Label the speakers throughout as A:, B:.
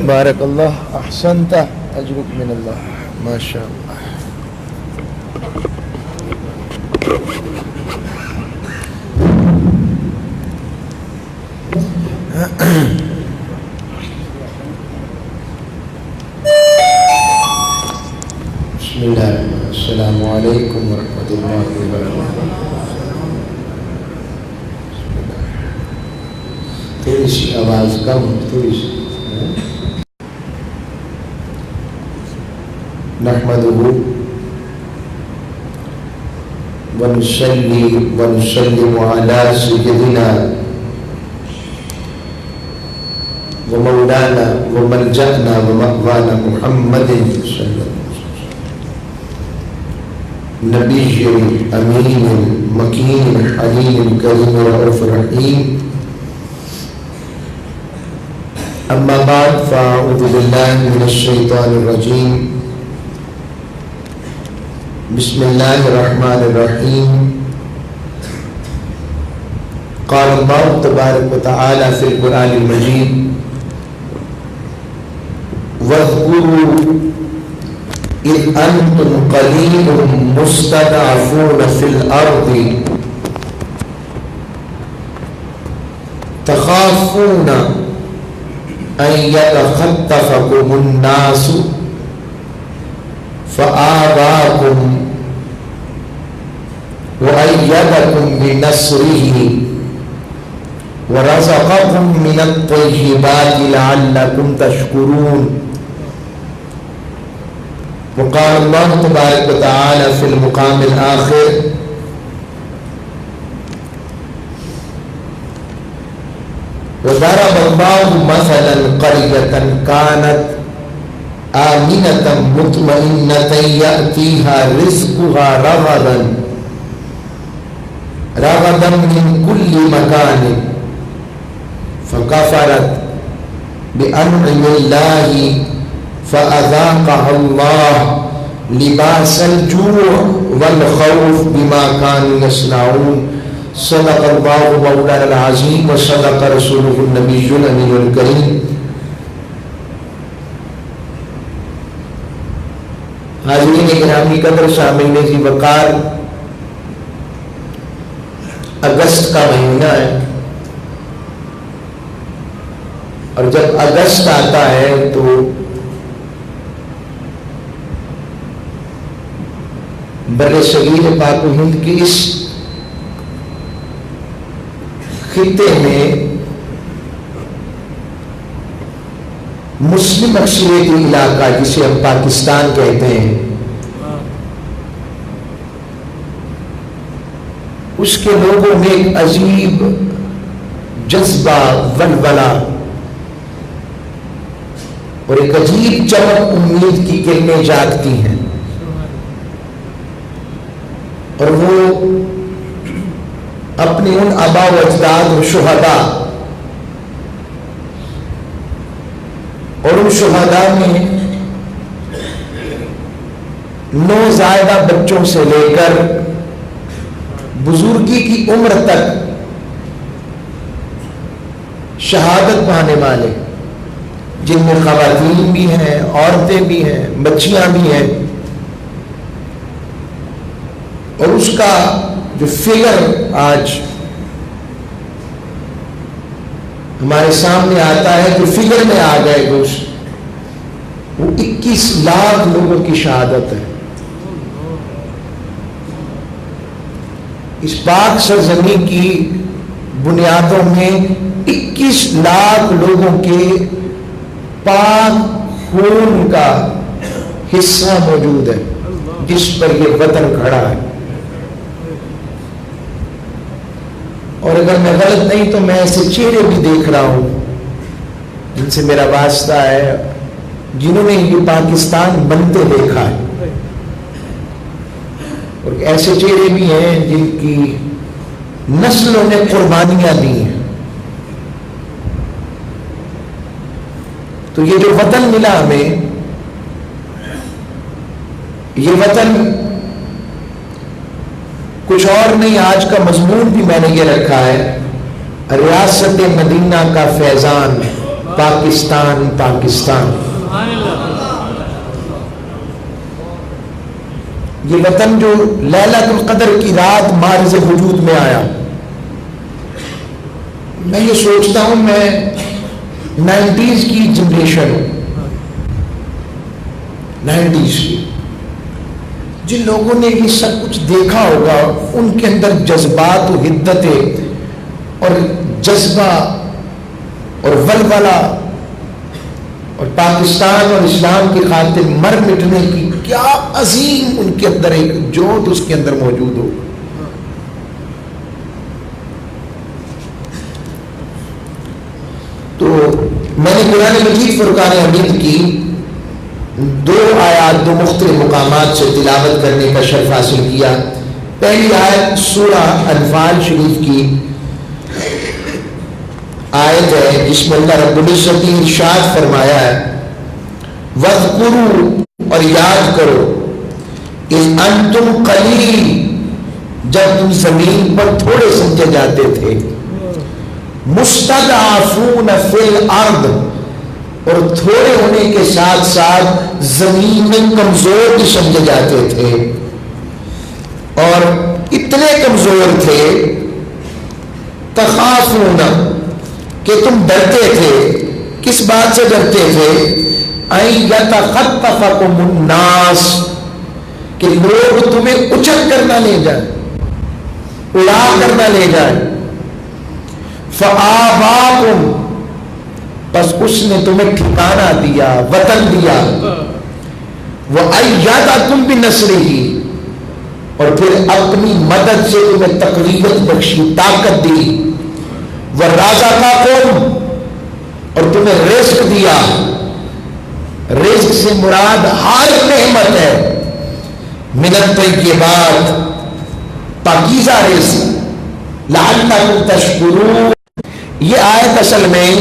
A: بارک اللہ احسنت اجرک من اللہ ماشاء اللہ.
B: بسم اللہ السلام علیکم ورحمۃ اللہ وبرکاتہ. تھوڑی سی آواز کم, تھوڑی سی. نحمده ونصلي ونسلم على سيدنا ومولانا وملجأنا ومأوانا محمد صلى الله عليه وسلم نبي أمين مكين حليم كريم رؤوف رحيم. أما بعد فأعوذ بالله من الشيطان الرجيم. بسم الله الرحمن الرحيم. قال الله تبارك وتعالى في القرآن المجيد واذكروا إذ أنتم قليل مستضعفون في الأرض تخافون أن يتخطفكم الناس فآواكم وأيدكم بنصره ورزقكم من الطيبات لعلكم تشكرون. وقال اللہ تبارک و تعالی فی المقام الآخر وضرب اللہ مثلا قریة كانت آمنة مطمئنة يأتيها رزقها رغدا من كل مكان فكفرت بأنعم الله فأذاقها الله لباس الجوع والخوف بما كانوا يصنعون صدق الله مولانا العظيم وصدق رسوله النبي الأمين الكريم. حاضرین گرامی قدر سامعین ذی وقار، اگست کا مہینہ ہے اور جب اگست آتا ہے تو بر صغیر پاک و ہند کی اس خطے میں مسلم اکثریتی علاقہ جسے ہم پاکستان کہتے ہیں، اس کے لوگوں میں ایک عجیب جذبہ، ولولہ اور ایک عجیب چمک امید کی کرنیں جاگتی ہیں، اور وہ اپنے ان آباء و اجداد و شہداء اور ان شہداء میں نوزائیدہ بچوں سے لے کر بزرگی کی عمر تک شہادت پانے والے، جن میں خواتین بھی ہیں، عورتیں بھی ہیں، بچیاں بھی ہیں، اور اس کا جو فگر آج ہمارے سامنے آتا ہے، جو فگر میں آ گئے وہ 21 لاکھ لوگوں کی شہادت ہے. اس پاک سرزمین کی بنیادوں میں 21 لاکھ لوگوں کے پاک خون کا حصہ موجود ہے جس پر یہ وطن کھڑا ہے. اور اگر میں غلط نہیں تو میں ایسے چہرے بھی دیکھ رہا ہوں جن سے میرا واسطہ ہے، جنہوں نے یہ پاکستان بنتے دیکھا ہے، اور ایسے چہرے بھی ہیں جن کی نسلوں نے قربانیاں دی ہیں. تو یہ جو وطن ملا ہمیں، یہ وطن کچھ اور نہیں، آج کا مضمون بھی میں نے یہ رکھا ہے، ریاست مدینہ کا فیضان، پاکستان پاکستان. یہ وطن جو لیلۃ القدر کی رات مارز وجود میں آیا، میں یہ سوچتا ہوں میں 90s کی جنریشن ہوں، 90s کی، جن لوگوں نے یہ سب کچھ دیکھا ہوگا ان کے اندر جذبات و حدتیں اور جذبہ اور ولولہ اور پاکستان اور اسلام کی خاطر مر مٹنے کی کیا عظیم ان کے اندر ایک جوت اس کے اندر موجود ہو. تو میں نے قرآن مجید فرقان حمید کی 2 آیات 2 مختلف مقامات سے تلاوت کرنے کا شرف حاصل کیا. پہلی آیت سورہ انفال شریف کی آیت ہے جس میں اللہ رب العزت نے ارشاد فرمایا ہے، وَاذْكُرُوا، اور یاد کرو، اِذْ أَنْتُمْ قَلِيلٌ، جب تم زمین پر تھوڑے سمجھے جاتے تھے، مُسْتَضْعَفُونَ فِي الْأَرْضِ، اور تھوڑے ہونے کے ساتھ ساتھ زمین میں کمزور بھی سمجھے جاتے تھے، اور اتنے کمزور تھے تخافون، کہ تم ڈرتے تھے. کس بات سے ڈرتے تھے؟ ان یتخطفکم الناس، کہ لوگ تمہیں اچک کر نہ لے جائیں، اڑا کر نہ لے جائیں. فآباکم، پس اس نے تمہیں ٹھکانہ دیا، وطن دیا. وَأَيَّدَكُمْ بِنَصْرِهِ، اور پھر اپنی مدد سے تمہیں تقویت بخشی، طاقت دی، وَرَزَقَكُمْ، اور تمہیں رزق دیا. رزق سے مراد ہر نعمت ہے، من الطیبات، پاکیزہ رزق. لعلکم تشکرون، یہ آیت اصل میں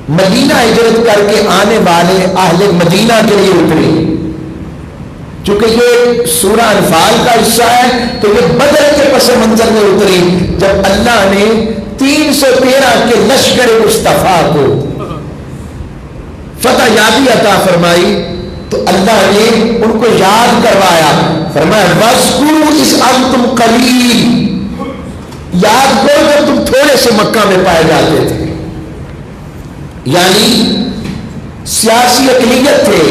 B: مدینہ ہجرت کر کے آنے والے اہل مدینہ کے لیے اتری. چونکہ یہ سورہ انفال کا حصہ ہے تو یہ بدر کے پس منظر میں اتری جب اللہ نے 313 کے لشکر مصطفیٰ کو فتح یابی عطا فرمائی تو اللہ نے ان کو یاد کروایا. فرمایا وَاذْكُرُوا إِذْ أَنْتُمْ قَلِيلٌ، یاد کرو جب تم تھوڑے سے مکہ میں پائے جاتے تھے. یعنی سیاسی اقلیت تھے،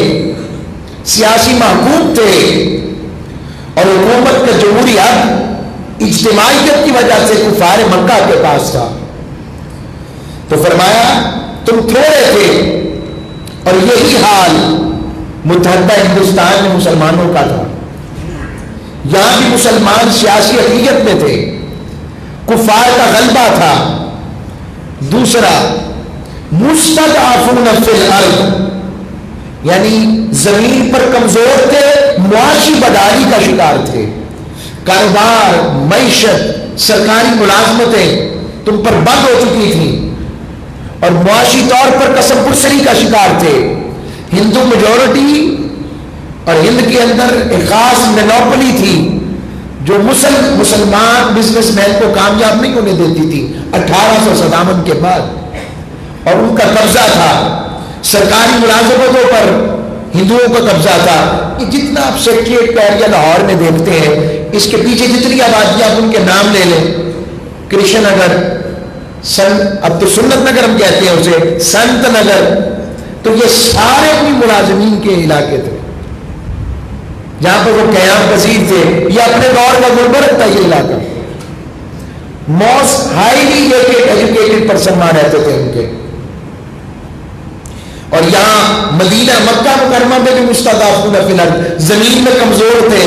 B: سیاسی محکوم تھے، اور حکومت کا جمہوری حق اجتماعیت کی وجہ سے کفار مکہ کے پاس تھا. تو فرمایا تم تھوڑے تھے، اور یہی حال متحدہ ہندوستان میں مسلمانوں کا تھا. یہاں بھی مسلمان سیاسی اقلیت میں تھے، کفار کا غلبہ تھا. دوسرا مستضعفون فی الارض، یعنی زمین پر کمزور تھے، معاشی بدحالی کا شکار تھے. کاروبار، معیشت، سرکاری ملازمتیں تم پر بند ہو چکی تھیں، اور معاشی طور پر کسب پرسری کا شکار تھے. ہندو میجورٹی، اور ہند کے اندر ایک خاص مینوپلی تھی جو مسلمان بزنس مین کو کامیاب نہیں ہونے دیتی تھی 1857 کے بعد، اور ان کا قبضہ تھا. سرکاری ملازمتوں پر ہندوؤں کا قبضہ تھا. یہ جتنا آپ سیکریٹریٹ کا ایریا لاہور میں دیکھتے ہیں، اس کے پیچھے جتنی آبادیاں آپ ان کے نام لے لیں، کرشن نگر، اب تو سنت نگر ہم کہتے ہیں اسے، سنت نگر، تو یہ سارے اپنی ملازمین کے علاقے تھے جہاں پر وہ قیام پذیر تھے. یہ اپنے دور کا غربت تھا یہ علاقہ. موسٹ ہائیلی ایجوکیٹڈ پرسن وہاں رہتے تھے ان کے. اور یہاں مدینہ مکہ مکرمہ میں بھی مستضعفون فی الارض، زمین میں کمزور تھے،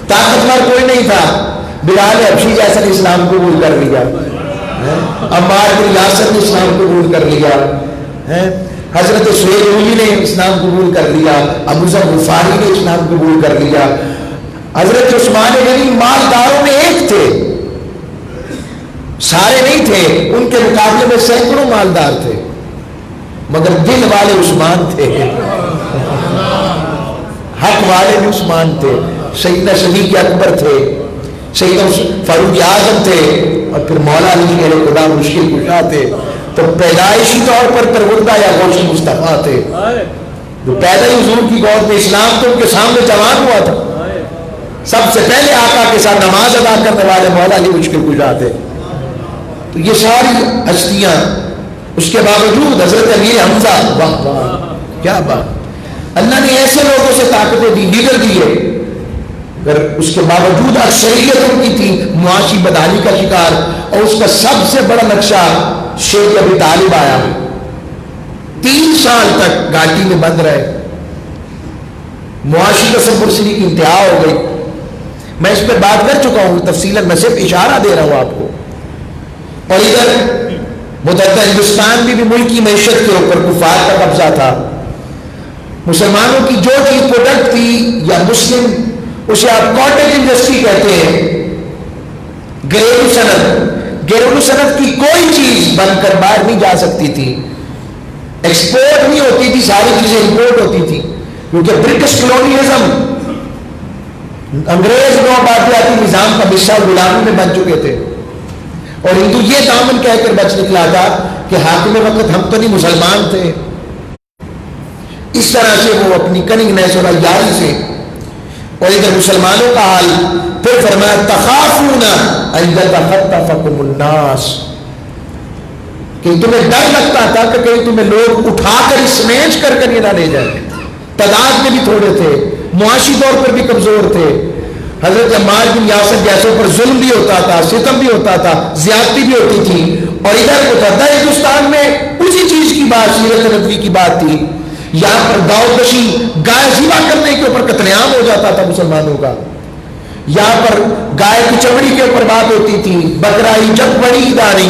B: طاقتور کوئی نہیں تھا. بلال حبشی جیسا نے اسلام قبول کر لیا، عمار بن یاسر نے اسلام قبول کر لیا، حضرت سہیل رومی نے اسلام قبول کر لیا، ابو ذر غفاری نے اسلام قبول کر لیا. حضرت عثمان غنی مالداروں میں ایک تھے، سارے نہیں تھے، ان کے مقابلے میں سینکڑوں مالدار تھے، مگر دل والے عثمان تھے، حق والے بھی عثمان تھے. سیدنا صدیق اکبر تھے، سیدنا فاروق اعظم تھے، اور پھر مولا علی شیر خدا مشکل کشا تھے. تو پیدائشی طور پر پروردہ یا غوث مصطفیٰ تھے، جو پیدا ہی حضور کی گود میں، اسلام تو ان کے سامنے جوان ہوا تھا. سب سے پہلے آقا کے ساتھ نماز ادا کرنے والے مولا علی مشکل کشا تھے. تو یہ ساری ہستیاں، اس کے باوجود حضرت امیر حمزہ، واہ واہ کیا بات، اللہ نے ایسے لوگوں سے طاقتیں دی، لیڈر دیے، اگر اس کے باوجود اکثریت ان کی تھی معاشی بدحالی کا شکار. اور اس کا سب سے بڑا نقشہ شیخ ابی طالب آیا، 3 سال تک گھاٹی میں بند رہے، معاشی کسب پرسری کی انتہا ہو گئی. میں اس پر بات کر چکا ہوں تفصیلاً، میں صرف اشارہ دے رہا ہوں آپ کو. اور ادھر متحدہ ہندوستان میں بھی ملک کی معیشت کے اوپر کفار کا قبضہ تھا. مسلمانوں کی جو چیز پروڈکٹ تھی یا مسلم، اسے آپ کاٹیج انڈسٹری کہتے ہیں، گھریلو صنعت، گھریلو صنعت کی کوئی چیز بن کر باہر نہیں جا سکتی تھی، ایکسپورٹ نہیں ہوتی تھی، ساری چیزیں امپورٹ ہوتی تھی، کیونکہ برٹش کلونیزم، انگریز نو آبادیاتی نظام کا حصہ غلامی میں بن چکے تھے. اور ہندو یہ دامن کہہ کر بچ نکلا تھا کہ حاکم وقت ہم تو نہیں مسلمان تھے. اس طرح سے وہ اپنی کنگنیس اور عیاری سے. اور ادھر مسلمانوں کا حال پھر فرمایا تخافون ان یتخطفکم الناس، کہ تمہیں ڈر لگتا تھا کہ کہیں تمہیں لوگ اٹھا کر اسمیچ کر یہ نہ لے جائیں. تعداد میں بھی تھوڑے تھے، معاشی طور پر بھی کمزور تھے. حضرت عمار بن یاسر جیسوں پر ظلم بھی ہوتا تھا، ستم بھی ہوتا تھا، زیادتی بھی ہوتی تھی. اور ادھر متحدہ ہندوستان میں اسی چیز کی بات، سیرت نبوی کی بات تھی یہاں پر گاؤ کشی، گائے ذبح کرنے کے اوپر قتل عام ہو جاتا تھا مسلمانوں کا، یہاں پر گائے کی چمڑی کے اوپر بات ہوتی تھی، بکرائی جب بڑی داری،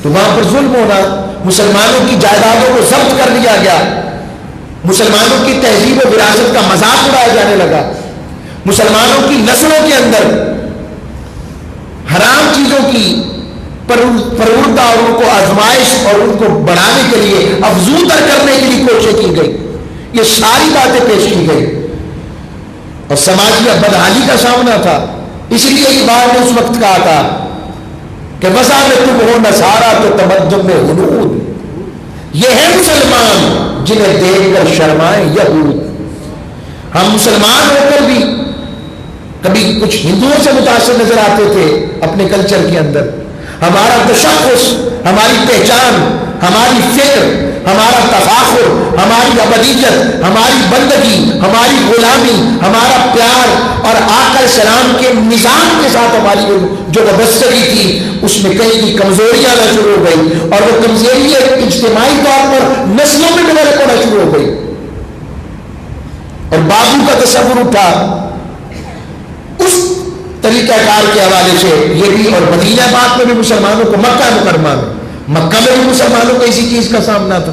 B: تو وہاں پر ظلم ہونا، مسلمانوں کی جائیدادوں کو ضبط کر لیا گیا، مسلمانوں کی تہذیب و وراثت کا مذاق اڑایا جانے لگا، مسلمانوں کی نسلوں کے اندر حرام چیزوں کی پروردہ اور ان کو آزمائش اور ان کو بڑھانے کے لیے افزودہ کرنے کے لیے کوشش کی گئی، یہ ساری باتیں پیش کی گئی، اور سماجی بدحالی کا سامنا تھا۔ اسی لیے اقبال نے اس وقت کہا تھا کہ وضع میں تم ہو نصارا تو تمدن میں غنود، یہ ہے مسلمان جنہیں دیکھ کر شرمائیں یہود۔ ہم مسلمان ہو کر بھی کبھی کچھ ہندوؤں سے متاثر نظر آتے تھے اپنے کلچر کے اندر، ہمارا تشخص، ہماری پہچان، ہماری فکر، ہمارا تفاخر، ہماری ابدیت، ہماری بندگی، ہماری غلامی، ہمارا پیار اور آقا السلام کے نظام کے ساتھ ہماری جو وابستگی تھی اس میں کہیں کی کمزوریاں آنا شروع ہو گئی، اور وہ کمزوری اجتماعی طور پر نسلوں میں ڈیولپ ہونا شروع ہو گئی، اور بابو کا تصور اٹھا اس طریقہ کار کے حوالے سے، یہ بھی، اور مدینہ پاک میں بھی مسلمانوں کو، مکہ مکرمہ میں، مکہ میں بھی مسلمانوں کو اسی چیز کا سامنا تھا۔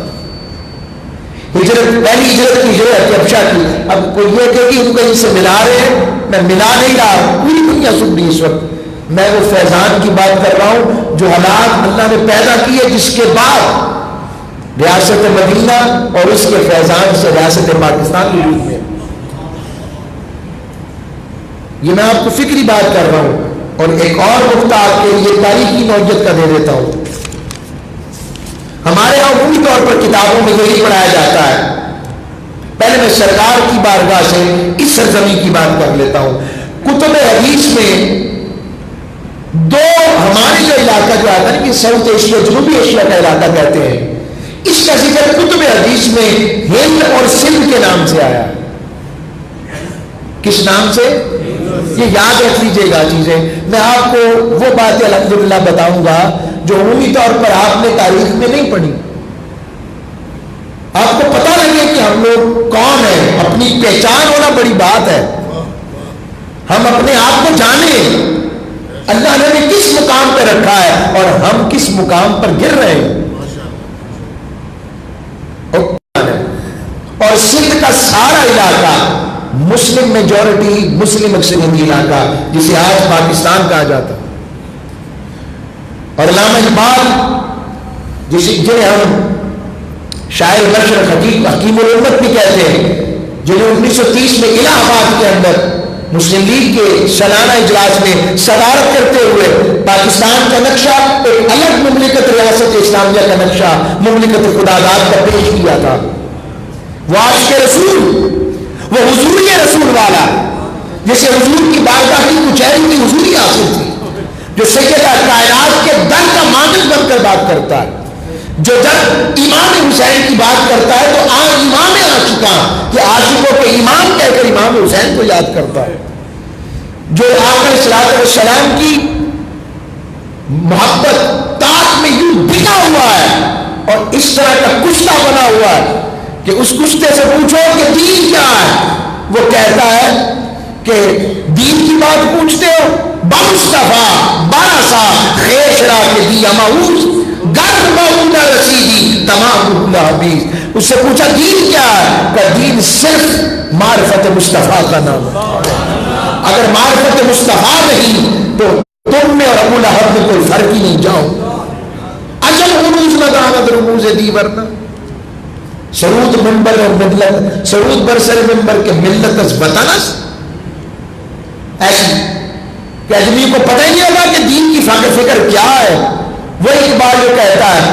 B: ہجرت، پہلی ہجرت کی ہجرت حبشہ کی، اب کوئی یہ کہ ان کو ان سے ملا رہے ہیں، میں ملا نہیں رہا، پوری دنیا سن رہی اس وقت، میں وہ فیضان کی بات کر رہا ہوں جو حالات اللہ نے پیدا کیے، جس کے بعد ریاست مدینہ اور اس کے فیضان سے ریاست پاکستان کی روپ میں، یہ میں آپ کو فکری بات کر رہا ہوں، اور ایک اور نقطہ آپ کے لیے تاریخی نوعیت کا دے دیتا ہوں۔ ہمارے یہاں عمومی طور پر کتابوں میں یہی پڑھایا جاتا ہے، پہلے میں سرکار کی بارگاہ سے اس سرزمین کی بات کر لیتا ہوں۔ کتب حدیث میں دو، ہمارے جو علاقہ جو آتا ہے کہ ساؤتھ ایشیا، جنوبی ایشیا کا علاقہ کہتے ہیں، اس کا ذکر کتب حدیث میں ہند اور سندھ کے نام سے آیا۔ کس نام سے؟ یہ یاد رکھ لیجیے گا چیزیں، میں آپ کو وہ باتیں الحمدللہ بتاؤں گا جو عمومی طور پر آپ نے تاریخ میں نہیں پڑھی، آپ کو پتہ لگے کہ ہم لوگ کون ہیں، اپنی پہچان ہونا بڑی بات ہے، ہم اپنے آپ کو جانیں اللہ نے ہمیں کس مقام پہ رکھا ہے اور ہم کس مقام پر گر رہے ہیں۔ اور سندھ کا سارا علاقہ مسلم میجورٹی، مسلم اکثریتی علاقہ، جسے آج پاکستان کہا جاتا ہے، اور علامہ اقبال جنہیں ہم شاعر مشرق حکیم الامت بھی کہتے ہیں، جنہیں 1930 میں الہ آباد کے اندر مسلم لیگ کے سالانہ اجلاس میں صدارت کرتے ہوئے پاکستان کا نقشہ، ایک الگ مملکت ریاست اسلامیہ کا نقشہ، مملکت خداداد کا پیش کیا تھا۔ وہ عاشق رسول، وہ حضوری رسول والا، جسے حضور کی بارگاہ کی کچہری کی حضوری حاصل تھی، جو سیدہ کائنات کے در کا مانند بن کر بات کرتا ہے، جو جب امام حسین کی بات کرتا ہے تو امام عاشقاں کہ عاشقوں کے امام کہہ کر امام حسین کو یاد کرتا ہے، جو آقا صلی السلام کی محبت تاج میں یوں بھگا ہوا ہے اور اس طرح کا کشتہ بنا ہوا ہے کہ اس کشتے سے پوچھو کہ دین کیا ہے، وہ کہتا ہے کہ دین کی بات پوچھتے ہو، بمصطفیٰ بارسا خیشرا کے دی اماؤز گرد مولا رسیدی تمام حبیز، اس سے پوچھا دین کیا ہے، کہ دین صرف معرفت مصطفیٰ کا نام ہے، اگر معرفت مصطفیٰ نہیں تو تم میں اور ابو لہب میں کوئی فرق ہی نہیں، جاؤ اجل عروج ندانت رموز دی ورنہ سرود منبر اور ملت، سرود برسر منبر کے ملت از وطنس، ایسی کہ آدمی کو پتہ ہی نہیں ہوگا کہ دین کی فکر کیا ہے۔ وہ اقبال جو کہتا ہے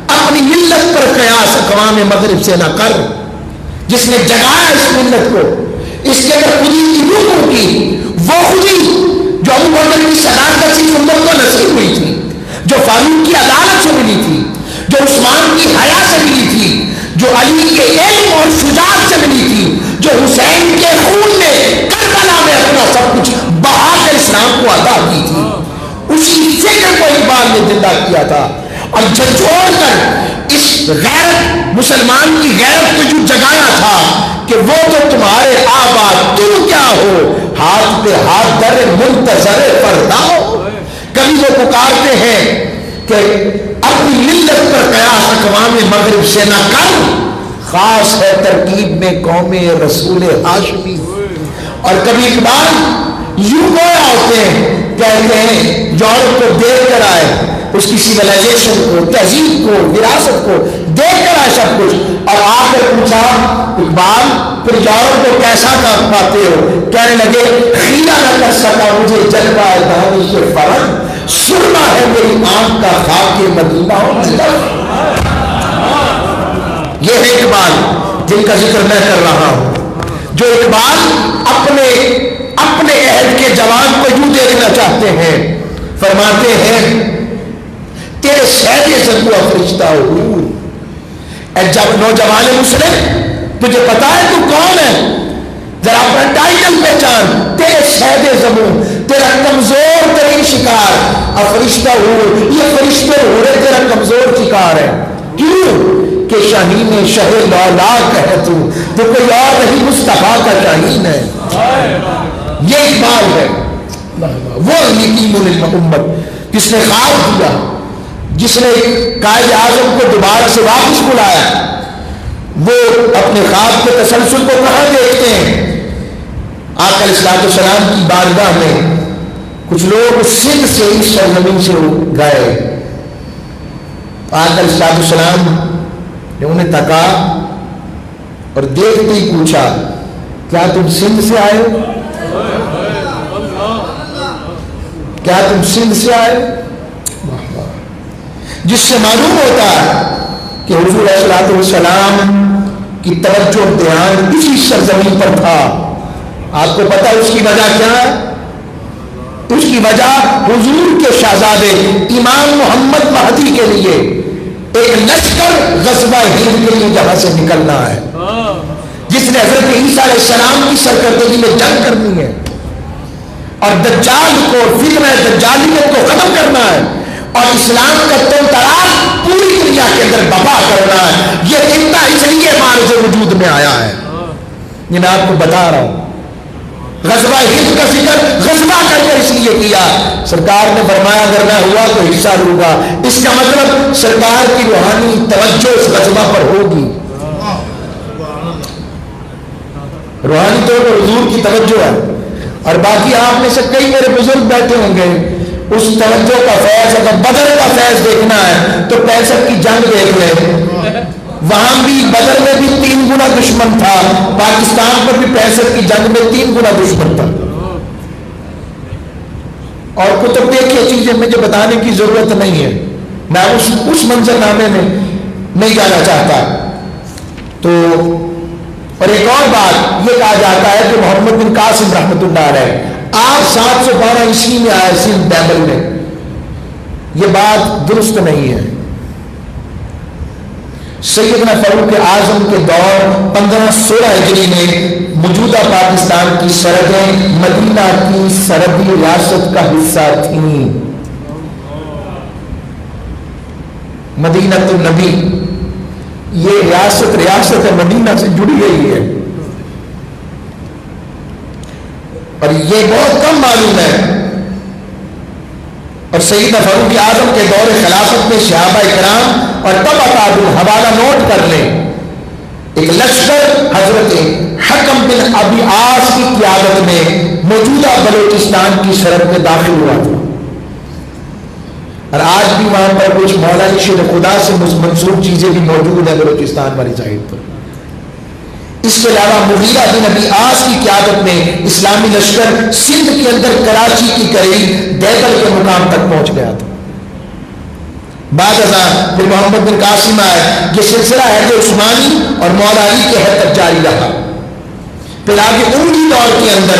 B: اپنی ملت پر قیاس اقوام مغرب سے نہ کر، جس نے جگایا اس ملت کو، اس کے اندر خودی کی روح ہوگی، وہ خودی جو ابو بکر کی صداقت سے امت کو نصیب ہوئی تھی، جو فاروق کی عدالت سے ملی تھی، جو عثمان کی حیا سے ملی تھی، جو علی کے علم اور شجاعت سے ملی تھی، جو حسین کے خون نے کربلا میں اپنا سب کچھ بہا کر اسلام کو عطا کی تھی، اسی فکر کو اقبال نے زندہ کیا تھا، اور جھنجھوڑ کر اس غیرت مسلمان کی غیرت کو جو جگایا تھا کہ وہ تو تمہارے آباد، تم کیا ہو؟ ہاتھ پہ ہاتھ در منتظر فردا ہو۔ کبھی وہ پکارتے ہیں کہ اپنی ملت پر قیاس اقوام مغرب سے نہ کر، خاص ہے ترکیب میں قوم رسول ہاشمی۔ اور کبھی اقبال یوں گویا ہوتے ہیں، کہتے ہیں یورپ کو دیکھ کر آئے، اس کی سیولائزیشن کو، تہذیب کو، وراثت کو دیکھ کر آئے سب کچھ، اور آ کر پوچھا اقبال پھر یورپ کو کیسا کام پاتے ہو؟ کہنے لگے خیرہ نہ کر سکا مجھے جلوہ دانش فرنگ، سرما ہے میری آنکھ کا خاک مدینہ ہو۔ یہ ہے اقبال جن کا ذکر میں کر رہا ہوں، جو اقبال اپنے عہد کے جوان کو یوں دیکھنا چاہتے ہیں، فرماتے ہیں تیرے سہدے زنگو فرشتہ ہوں۔ اے جب نوجوان مسلم تجھے پتا ہے تو کون ہے؟ ذرا اپنا ٹائٹل پہچان، تیرے سہدے زمون، تیرا کمزور ترین شکار فرشتہ ہوں۔ یہ فرشتے ہورے تیرا کمزور شکار ہے، کیوں کہ شاہین شہ لالاک ہے تو کوئی اور نہیں، مصطفیٰ کا شاہین ہے۔ یہ اقبال ہے، وہ یتیم الامت جس نے خواب دیا، جس نے قائد اعظم کو دوبارہ سے واپس بلایا۔ وہ اپنے خواب کے تسلسل کو کہاں دیکھتے ہیں؟ آقا علیہ السلام کی بارگاہ میں کچھ لوگ سندھ سے اس سرزمین سے گئے، آقا علیہ السلام نے انہیں تکا اور دیکھتے ہی پوچھا کیا تم سندھ سے آئے ہو؟ کیا تم سندھ سے آئے؟ جس سے معلوم ہوتا ہے کہ حضور علیہ السلام کی توجہ اور دھیان اسی سرزمین پر تھا۔ آپ کو پتا اس کی وجہ کیا ہے؟ اس کی وجہ حضور کے شہزادے امام محمد مہدی کے لیے ایک لشکر غزوہ ہند کے لیے جہاں سے نکلنا ہے، جس نے حضرت عیسیٰ علیہ السلام کی سرکردگی میں جنگ کرنی ہے اور دجال کو، فتنہ دجالیت کو ختم کرنا ہے اور اسلام کا تن تراک پوری دنیا کے اندر بپا کرنا ہے۔ یہ اتنا اس لیے معرض وجود میں آیا ہے، یہ میں آپ کو بتا رہا ہوں۔ غزوہ ہند کا ذکر غزوہ کر کے اس لیے کیا، سرکار نے فرمایا اگر نہ ہوا تو حصہ لوں گا، اس کا مطلب سرکار کی روحانی توجہ اس غزوہ پر ہوگی، روحانی طور پر حضور کی توجہ ہے۔ اور باقی آپ میں سے کئی میرے بزرگ بیٹھے ہوں گے، اس توجہ کا فیض، اگر بدر کا فیض دیکھنا ہے تو 65 کی جنگ دیکھ لیں، وہاں بھی بدر میں بھی 3 گنا دشمن تھا، پاکستان پر بھی 65 کی جنگ میں 3 گنا دشمن تھا۔ اور کتب دیکھیے چیزیں مجھے بتانے کی ضرورت نہیں ہے، میں اس منظر نامے میں نہیں جانا چاہتا۔ تو اور ایک اور بات یہ کہا جاتا ہے کہ محمد بن قاسم رحمۃ اللہ علیہ آپ 712 عیسوی میں آئے سندھ بیبل میں، یہ بات درست نہیں ہے۔ سیدنا فاروق اعظم کے دور 1516 ہجری میں موجودہ پاکستان کی سرحدیں مدینہ کی سرحدی ریاست کا حصہ تھیں، مدینہ النبی، یہ ریاست مدینہ سے جڑی گئی ہے، اور یہ بہت کم معلوم ہے۔ اور سیدنا فاروق اعظم کے دور خلافت میں صحابہ کرام اور تب اکابر، حوالہ نوٹ کر لیں، ایک لشکر حضرت حکم بن ابی عاص کی قیادت میں موجودہ بلوچستان کی سرحد میں داخل ہوا تھا، اور آج بھی وہاں پر کچھ مولانا شیر خدا سے منسوب چیزیں بھی موجود ہیں بلوچستان والی سائڈ پر۔ اس کے علاوہ مغیرہ بن ابی عاص کی قیادت میں اسلامی لشکر سندھ کے اندر کراچی کی قریب دیبل کے مقام تک پہنچ گیا تھا۔ بعد ازاں پھر محمد بن قاسم آئے، یہ سلسلہ عہد عثمانی اور مولا علی کے حد تک جاری رہا۔ پھر آگے اموی دور کے اندر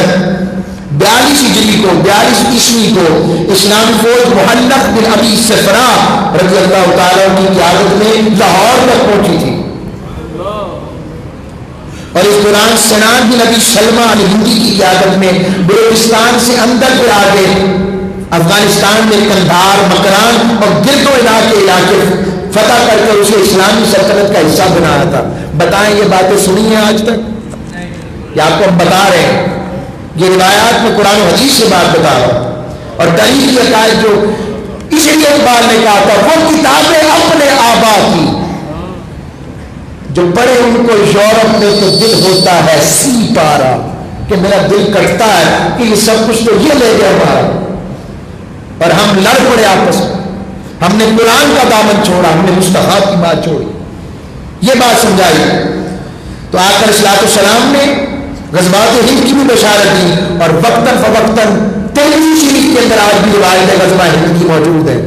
B: 42 ہجری کو 42 عیسوی کو اسلامی فوج محنف بن ابی صفرا رضی اللہ تعالیٰ کی قیادت میں لاہور تک پہنچی تھی، اور اس دوران سنان بن ابی سلمہ الہندی کی قیادت میں بلوچستان سے اندر پہ آگے افغانستان میں کندھار، مکران اور گرد و علاقے فتح کر کے اسے اسلامی سلطنت کا حصہ بنایا تھا. بتائیں یہ باتیں سنی ہیں آج تک؟ یا آپ کو ہم بتا رہے ہیں؟ یہ روایات میں قرآن و حدیث سے بات بتا رہا ہوں. اور دلیل یہ عقائد جو اس لیے اقبال نے کہا تھا وہ کتابیں اپنے آبا کی جو پڑھے ان کو یورپ میں تو دل ہوتا ہے سی پارا کہ میرا دل کٹتا ہے کہ یہ سب کچھ تو یہ لے گیا ہمارا. اور ہم لڑ پڑے آپس میں. ہم نے قرآن کا دامن چھوڑا, ہم نے مصطفیٰ کی بات چھوڑی. یہ بات سمجھائی. تو آقا علیہ السلام نے غزوات ہند کی بھی بشارت دی اور وقتاً فوقتاً ترمذی شریف کے اندر آج بھی روایت غزوہ ہند کی موجود ہے.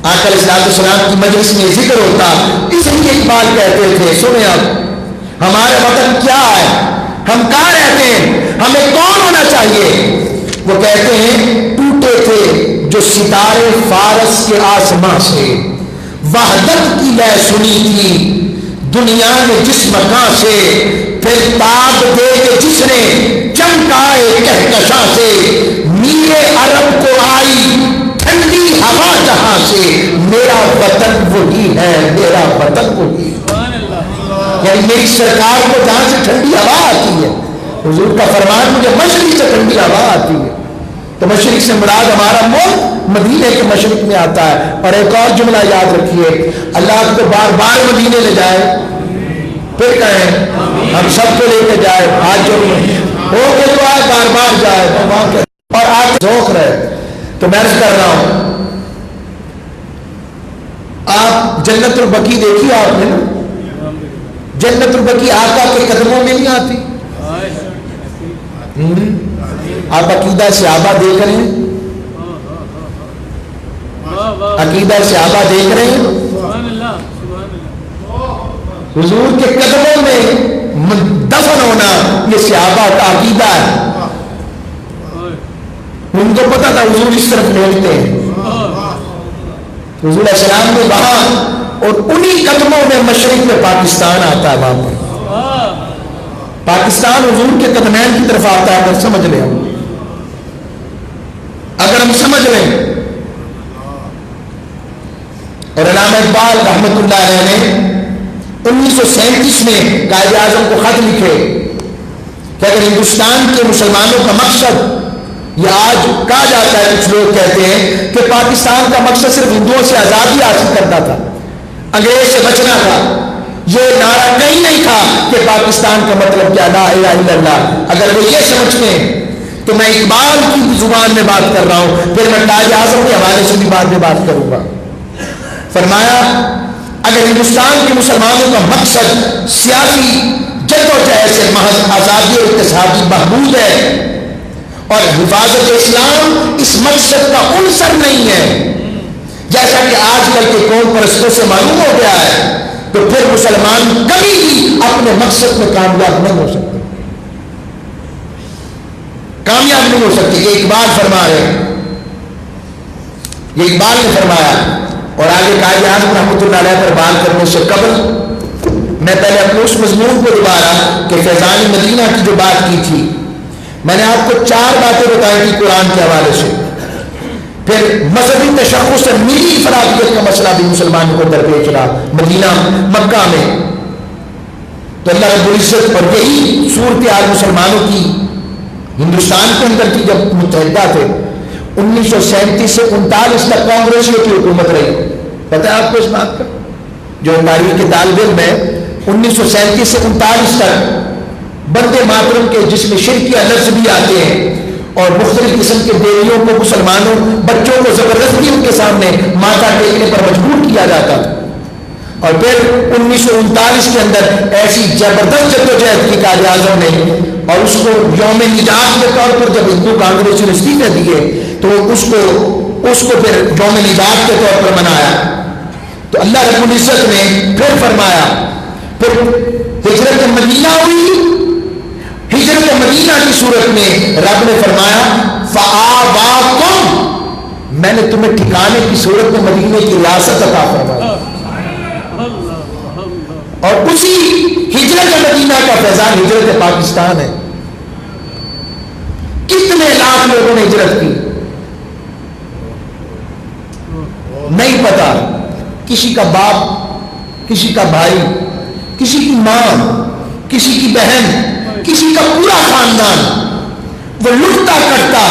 B: آقا علیہ السلام کی مجلس میں ذکر ہوتا, اس لیے اقبال کہتے تھے سنیں اب ہمارا وطن کیا ہے, ہم کہاں رہتے ہیں, ہمیں کون ہونا چاہیے. وہ کہتے ہیں ٹوٹے تھے جو ستارے فارس کے آسماں سے, وحدت کی لے سنی تھی دنیا نے جس مکان سے, پھر تاب دے کے جس نے چمکائے کہکشاں سے, میرے عرب کو آئی ٹھنڈی ہوا جہاں سے, میرا وطن وہی ہے, میرا وطن وہی ہے. یعنی میری سرکار کو جہاں سے ٹھنڈی ہوا آتی ہے, حضور کا فرمان مجھے مشرق سے ٹھنڈی ہوا آتی ہے. تو مشرق سے مراد ہمارا ملک مدینے کے مشرق میں آتا ہے. اور ایک اور جملہ یاد رکھیے, اللہ آپ کو بار بار مدینے لے جائے, پھر کہیں ہم سب کو لے کے جائے, آج جو ہو کے تو آئے بار بار جائے اور آج ذوق رہے. تو میں عرض کر رہا ہوں, آپ جنت البقیع دیکھی آپ نے نا, جنت البقیع آقا کے قدموں میں نہیں آتی. آپ عقیدہ صحابہ دیکھ رہے ہیں, عقیدہ صحابہ دیکھ رہے ہیں, حضور کے قدموں میں دفن ہونا یہ صحابہ کا عقیدہ ہے. ان کو پتا تھا حضور اس طرف لوٹتے ہیں. حضور علیہ السلام نے وہاں اور انہی قدموں میں مشرق میں پاکستان آتا ہے. وہاں پر پاکستان حضور کے قدمین کی طرف آتا ہے. اگر سمجھ لیں, اگر ہم سمجھ لیں. اور علامہ اقبال رحمۃ اللہ علیہ نے 1937 میں قائد اعظم کو خط لکھے کہ اگر ہندوستان کے مسلمانوں کا مقصد, یہ آج کہا جاتا ہے, کچھ لوگ کہتے ہیں کہ پاکستان کا مقصد صرف ہندوؤں سے آزادی حاصل کرنا تھا, انگریز سے بچنا تھا, یہ نعرہ کہیں نہیں تھا کہ پاکستان کا مطلب کیا لا الہ الا اللہ. اگر وہ یہ سمجھتے ہیں تو میں اقبال کی زبان میں بات کر رہا ہوں, پھر میں قائد اعظم کے حوالے سے بھی بعد میں بات کروں گا. فرمایا اگر ہندوستان کے مسلمانوں کا مقصد سیاسی جدوجہد سے محض آزادی اور اقتصادی بہبود ہے اور حفاظت اسلام اس مقصد کا عنصر نہیں ہے, جیسا کہ آج کل کے قوم پرستوں سے معلوم ہو گیا ہے, تو پھر مسلمان کبھی بھی اپنے مقصد میں کامیاب نہیں ہو سکتے, کامیاب نہیں ہو سکتے. یہ اقبال فرما رہے ہیں, یہ اقبال نے فرمایا. اور آگے قائد اعظم رحمۃ اللہ علیہ پر بات کرنے سے قبل میں پہلے اپنے اس مضمون کو دوبارہ کہ فیضان مدینہ کی جو بات کی تھی, میں نے آپ کو 4 باتیں بتائی تھی قرآن کے حوالے سے. پھر مذہبی تشخص سے ملی افرادیت کا مسئلہ بھی مسلمانوں کو درپیش رہا مدینہ مکہ میں. تو اللہ رب العزت اور یہی صورتحال مسلمانوں کی ہندوستان کے اندر کی جب متحدہ تھے 1937 سے 39 تک کانگریسیوں کی حکومت رہی. پتہ ہے آپ کو اس بات کا, جو تاریخ کے طالب علم ہے, 1937 سے 39 تک بندے ماترم کے جس میں شرکیہ لفظ بھی آتے ہیں اور مختلف قسم کے دیویوں کو مسلمانوں بچوں کو زبردستی ان کے سامنے ماتھا ٹیکنے پر مجبور کیا جاتا تھا. اور پھر 1939 کے اندر ایسی زبردست جدوجہد کی قائد اعظم نے, اور اس کو یوم نجات کے طور پر جب ہندو کانگریس نے استعفے دیے تو اس کو پھر یوم نجات کے طور پر منایا. تو اللہ رب العزت نے پھر فرمایا, پھر ہجرت مدینہ ہوئی. ہجرت مدینہ کی صورت میں رب نے فرمایا فآواکم, میں نے تمہیں ٹھکانے کی صورت میں مدینے کی ریاست عطا فرمائی. اور اسی ہجرت مدینہ کا فیضان ہجرت پاکستان ہے. کتنے لاکھ لوگوں نے ہجرت کی نہیں پتا, کسی کا باپ، کسی کا بھائی، کسی کی ماں، کسی کی بہن، کسی کا پورا خاندان وہ لٹتا کرتا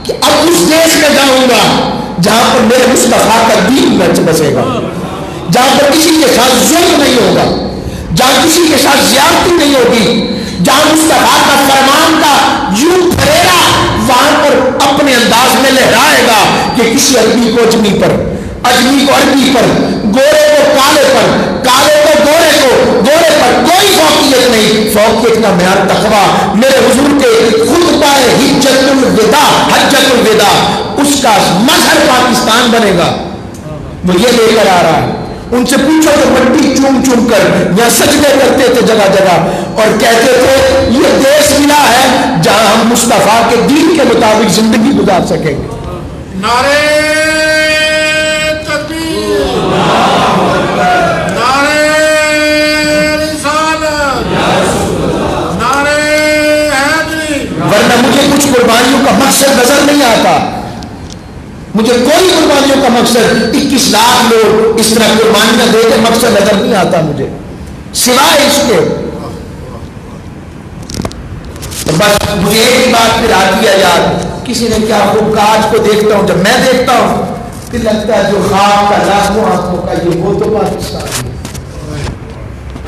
B: کہ اب اس دیش میں جاؤں گا جہاں پر میرے مصطفیٰ کا دین بسے گا، جہاں پر کسی کے ساتھ ظلم نہیں ہوگا، جہاں کسی کے ساتھ زیادتی نہیں ہوگی، جہاں مصطفیٰ کا فرمان کا یوں پھریرا وہاں پر اپنے انداز میں لہرائے گا کہ کسی عربی کو اجمی پر، اجمی کو عربی پر، گورے کو کالے پر، کالے کو گورے کو، گورے پر کوئی فوقیت نہیں، فوقیت کا معیار تقویٰ۔ میرے حضور کے خطبہ حجت الوداع، حجت الوداع اس کا مظہر پاکستان بنے گا، وہ یہ لے کر آ رہا ہے۔ ان سے پوچھو تو مٹی چوم چوم کر یہاں سجدے کرتے تھے جگہ جگہ اور کہتے تھے یہ دیش ملا ہے جہاں ہم مصطفیٰ کے دین کے مطابق زندگی گزار سکیں گے۔
C: نعرہ تکبیر، نعرہ رسالت، نعرہ حیدری۔
B: ورنہ مجھے کچھ قربانیوں کا مقصد نظر نہیں آتا، مجھے کوئی قربانیوں کا مقصد 21 لاکھ لوگ اس طرح قربانیاں دے کے مقصد نظر نہیں آتا مجھے سوائے اس کے۔ بس مجھے ایک بات پھر آتی ہے یاد، کسی نے کیا خوب کہا، آج کو دیکھتا ہوں، جب میں دیکھتا ہوں پھر لگتا ہے جو خواب کا لاکھوں آنکھوں کا یہ وہ تو پاکستان ہے،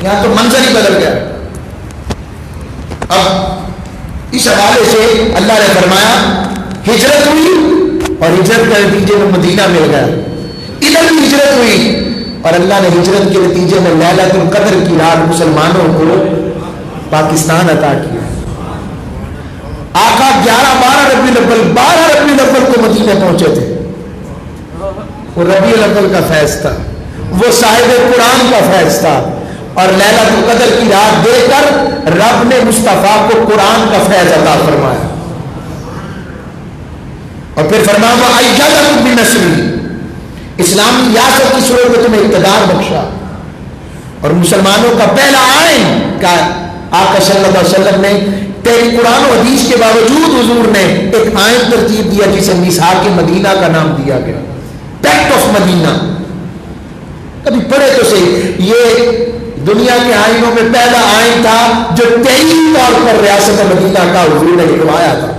B: یہاں تو منظر ہی بدل گیا۔ اب اس حوالے سے اللہ نے فرمایا ہجرت ہوئی اور ہجرت کے نتیجے میں مدینہ مل گیا، ادھر بھی ہجرت ہوئی اور اللہ نے ہجرت کے نتیجے میں لیلۃ القدر کی رات مسلمانوں کو پاکستان عطا کیا۔ آقا 12 ربیع الاول کو مدینہ پہنچے تھے، وہ ربیع الاول کا فیض تھا، وہ صاحب قرآن کا فیض تھا، اور لیلۃ القدر کی رات دے کر رب نے مصطفیٰ کو قرآن کا فیض عطا فرمایا، اور پھر فرمایا وَأَيَّدَكُم بِنَصْرِهِ، اسلامی ریاست کی صورت میں تمہیں اقتدار بخشا، اور مسلمانوں کا پہلا آئین کا آقا صلی اللہ علیہ وسلم نے تیری قرآن و حدیث کے باوجود حضور نے ایک آئین ترتیب دیا جسے میثاق مدینہ کا نام دیا گیا، پیکٹ آف مدینہ۔ کبھی پڑھے تو صحیح، یہ دنیا کے آئینوں میں پہلا آئین تھا جو تحریری طور پر ریاست مدینہ کا حضور نے لکھوایا تھا۔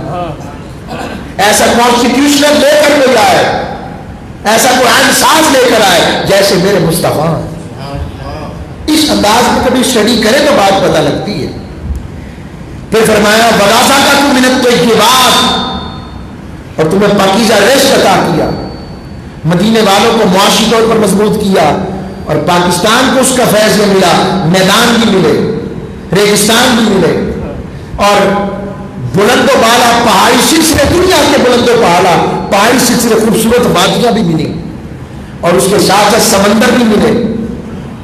B: ایسا کانسٹیٹیوشنل لے کر کوئی آئے، ایسا کوئی آئین ساز لے کر آئے جیسے میرے مصطفیٰ۔ اس انداز میں کبھی اسٹڈی کرے تو بات پتہ لگتی ہے۔ پھر فرمایا وَرَزَقَكُم مِّنَ الطَّيِّبَاتِ، اور تمہیں پاکیزہ رزق عطا کیا، مدینے والوں کو معاشی طور پر مضبوط کیا، اور پاکستان کو اس کا فیض میں ملا، میدان بھی ملے، ریگستان بھی ملے، اور بلند و بالا پہاڑی سلسلے، دنیا کے بلند و بالا پہاڑی سلسلے، خوبصورت وادیاں بھی ملی، اور اس کے ساتھ سمندر بھی ملے،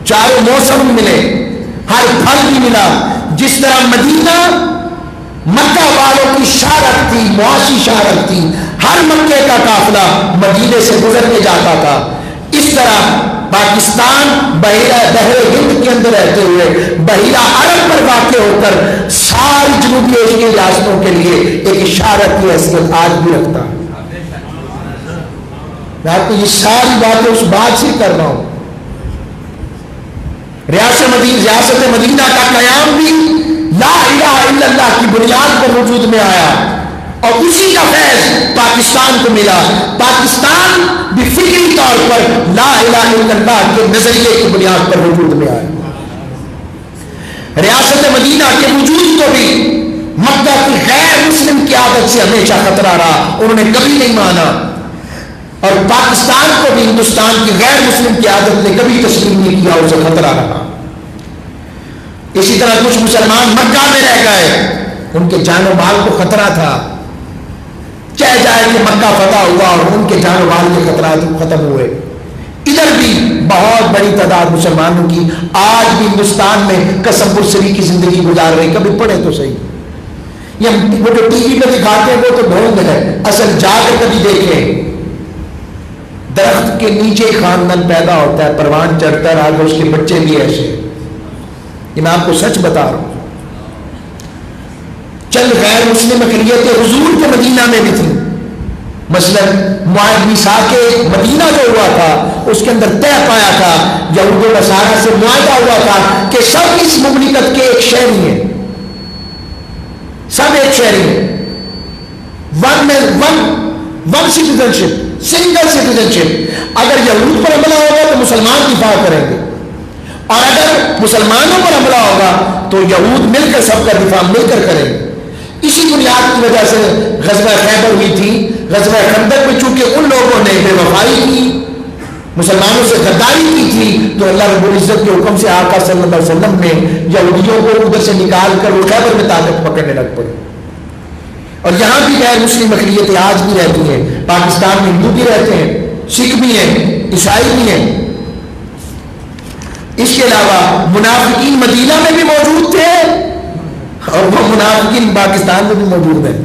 B: چاروں موسم بھی ملے، ہر پھل بھی ملا۔ جس طرح مدینہ مکہ والوں کی شارت تھی، معاشی شارت تھی، ہر مکے کا قافلہ مدینے سے گزر کے جاتا تھا، اس طرح پاکستان بحیرہ بحر ہند کے اندر رہتے ہوئے بحیرہ عرب پر واقع ہو کر ساری جنوبی ایشیائی ریاستوں کے لیے ایک اشارت کی حیثیت آج بھی رکھتا ہے۔ میں آپ کو یہ ساری باتیں اس بات سے کر رہا ہوں، ریاست مدینہ کا قیام بھی لا الہ الا اللہ کی بنیاد پر وجود میں آیا، اور اسی کا فیض پاکستان کو ملا۔ پاکستان بھی فکری طور پر لا الہ الا اللہ کے نظریے کی بنیاد پر وجود میں آیا۔ ریاست مدینہ کے وجود کو بھی مکہ کی غیر مسلم کی عادت سے ہمیشہ خطرہ رہا، انہوں نے کبھی نہیں مانا، اور پاکستان کو بھی ہندوستان کی غیر مسلم کی عادت نے کبھی تسلیم نہیں کیا، اسے خطرہ رہا۔ اسی طرح کچھ مسلمان مکہ میں رہ گئے، ان کے جان و مال کو خطرہ تھا، چاہے جائے کہ مکہ فتح ہوا اور ان کے جان و مال کے خطرات ختم ہوئے۔ ادھر بھی بہت بڑی تعداد مسلمانوں کی آج بھی ہندوستان میں قسم پرسری کی زندگی گزار رہی، کبھی پڑھے تو صحیح، یہ وہ جو ٹی وی پہ دکھاتے ہیں وہ تو ڈھونگ ہے، اصل جا کے کبھی دیکھیں۔ درخت کے نیچے خاندان پیدا ہوتا ہے، پروان چڑھتا ہے، آگے اس کے بچے بھی ایسے، یہ میں آپ کو سچ بتا رہا ہوں۔ چند غیر مسلم اقلیتیں حضور کے مدینہ میں بھی تھیں، مثلا میثاق کے مدینہ جو ہوا تھا اس کے اندر طے پایا تھا یہود و نصارہ سے معاہدہ ہوا تھا کہ سب اس مملکت کے ایک شہری ہیں، سب ایک شہری ہیں، ون سٹیزنشپ، سنگل سٹیزنشپ۔ اگر یہود پر حملہ ہوگا تو مسلمان دفاع کریں گے، اور اگر مسلمانوں پر حملہ ہوگا تو یہود مل کر سب کا دفاع مل کر کریں گے۔ اسی بنیاد کی وجہ سے غزوہ خیبر ہوئی تھی۔ غزوہ خندق میں چونکہ ان لوگوں نے بے وفائی کی، مسلمانوں سے غداری کی تھی، تو اللہ رب العزت کے حکم سے آقا صلی اللہ علیہ وسلم نے یہودیوں کو ادھر سے نکال کر وہ خیبر میں طاقت پکڑنے لگ پڑے۔ اور یہاں بھی غیر مسلم اقلیتیں آج بھی رہتی ہیں، پاکستان میں ہندو بھی رہتے ہیں، سکھ بھی ہیں، عیسائی بھی ہیں۔ اس کے علاوہ منافقین مدینہ میں بھی موجود تھے اور وہ منافقین پاکستان میں بھی موجود ہیں۔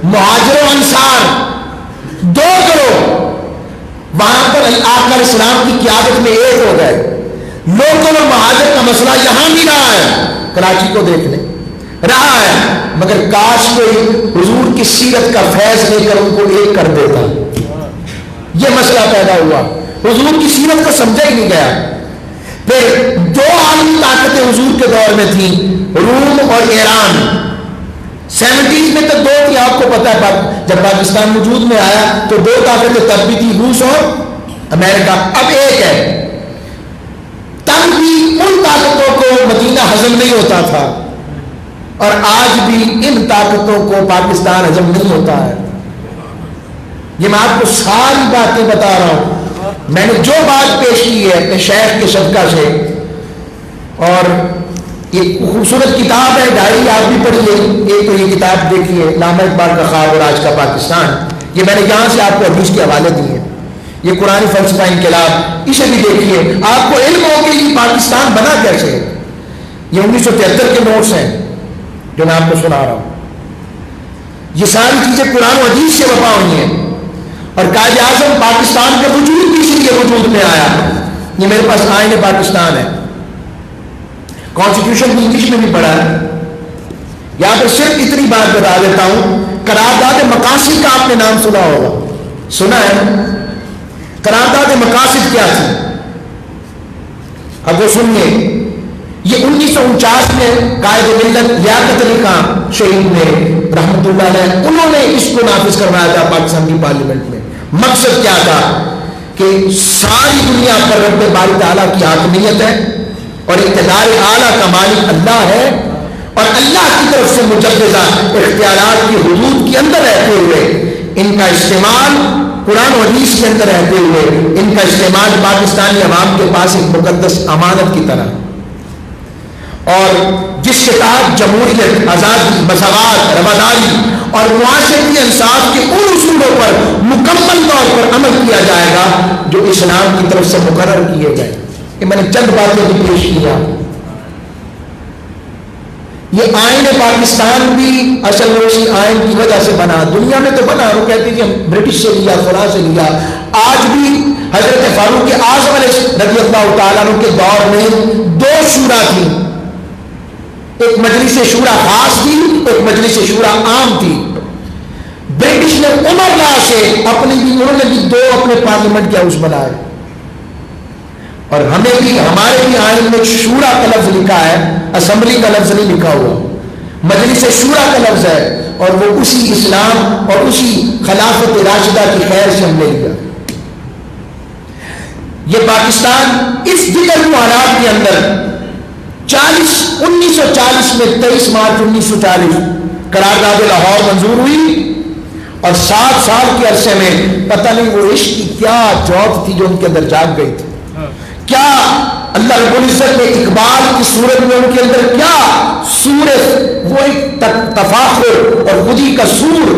B: مہاجر و انصار دو گروہ وہاں پر آقا اسلام کی قیادت میں ایک ہو گئے۔ لوگوں اور مہاجر کا مسئلہ یہاں بھی رہا ہے، کراچی کو دیکھ لیں، رہا ہے، مگر کاش کوئی حضور کی سیرت کا فیض لے کر ان کو ایک کر دیتا۔ یہ مسئلہ پیدا ہوا، حضور کی سیرت کو سمجھا ہی نہیں گیا۔ پھر دو عالمی طاقتیں حضور کے دور میں تھیں، روم اور ایران۔ 70s میں تو دو تھی، آپ کو پتا ہے، جب پاکستان وجود میں آیا تو دو طاقتیں تب بھی تھی، روس اور امریکہ، اب ایک ہے۔ تب بھی ان طاقتوں کو مدینہ ہضم نہیں ہوتا تھا، اور آج بھی ان طاقتوں کو پاکستان ہضم نہیں ہوتا ہے۔ یہ میں آپ کو ساری باتیں بتا رہا ہوں، میں نے جو بات پیش کی ہے اپنے شیخ کے صدقہ سے۔ اور ایک خوبصورت کتاب ہے، ڈائری آپ بھی پڑھیے، ایک تو یہ کتاب دیکھیے علامہ اقبال کا خواب اور آج کا پاکستان، یہ میں نے یہاں سے آپ کو حدیث کے حوالے دیے ہیں۔ یہ قرآن فلسفہ انقلاب، اسے بھی دیکھیے، آپ کو علم ہو کہ یہ پاکستان بنا کیسے ہے۔ یہ 1973 کے نوٹس ہیں جو میں آپ کو سنا رہا ہوں۔ یہ ساری چیزیں قرآن و حدیث سے وفا ہوئی ہیں، اور قائد اعظم پاکستان کا وجود بھی اسی لیے وجود میں آیا۔ یہ میرے پاس آئین پاکستان ہے، کانسٹیٹیوشن بھی انگلش میں بھی پڑھا ہے۔ یہاں پر صرف اتنی بات بتا دیتا ہوں، قرارداد مقاصد کا آپ نے نام سنا ہوگا، سنا ہے؟ قرارداد مقاصد کیا تھی؟ اب وہ سنیے، یہ 1949 میں قائد ملت لیاقت علی خان شہید نے رحمت اللہ علیہ، انہوں نے اس کو نافذ کروایا تھا پاکستان کی پارلیمنٹ میں۔ مقصد کیا تھا کہ ساری دنیا پر رب باری تعالیٰ کی حاکمیت ہے، اور اقتدار اعلیٰ کا مالک اللہ ہے، اور اللہ کی طرف سے مجوزہ اختیارات کی حدود کے اندر رہتے ہوئے ان کا استعمال، قرآن و حدیث کے اندر رہتے ہوئے ان کا استعمال پاکستانی عوام کے پاس ایک مقدس امانت کی طرح، اور جس کے تحت جمہوریت، آزادی، مساوات، رواداری اور معاشرتی انصاف کے ان اصولوں پر مکمل طور پر عمل کیا جائے گا جو اسلام کی طرف سے مقرر کیے گئے۔ کہ میں نے چند باتیں بھی پیش کیا۔ یہ آئین پاکستان بھی اصل میں اسی آئین کی وجہ سے بنا، دنیا میں تو بنا، وہ کہتے ہیں کہ ہم برٹش سے لیا، فلاں سے لیا۔ آج بھی حضرت فاروق اعظم رضی اللہ تعالیٰ عنہ کے دور میں دو شورا تھی، ایک مجلس شورا خاص تھی، ایک مجلس شورا عام تھی۔ برٹش نے عمر لا سے انہوں نے بھی دو اپنے پارلیمنٹ کے ہاؤس بنائے، اور ہمیں بھی، ہمارے بھی آئین میں شورا کا لفظ لکھا ہے، اسمبلی کا لفظ نہیں لکھا ہوا، مجلس شورا کا لفظ ہے، اور وہ اسی اسلام اور اسی خلافت راشدہ کی خیر سے ہم نے لیا۔ یہ پاکستان اس دیگر حالات کے اندر 1940 میں 23 مارچ 1940 قرارداد لاہور منظور ہوئی، اور 7 سال کے عرصے میں پتہ نہیں وہ عشق کی کیا جوت تھی جو ان کے اندر جاگ گئی تھی، کیا اللہ رب العزت نے اقبال کی صورت میں ان کے اندر کیا صورت، وہ ایک تفاخر اور خودی کا سور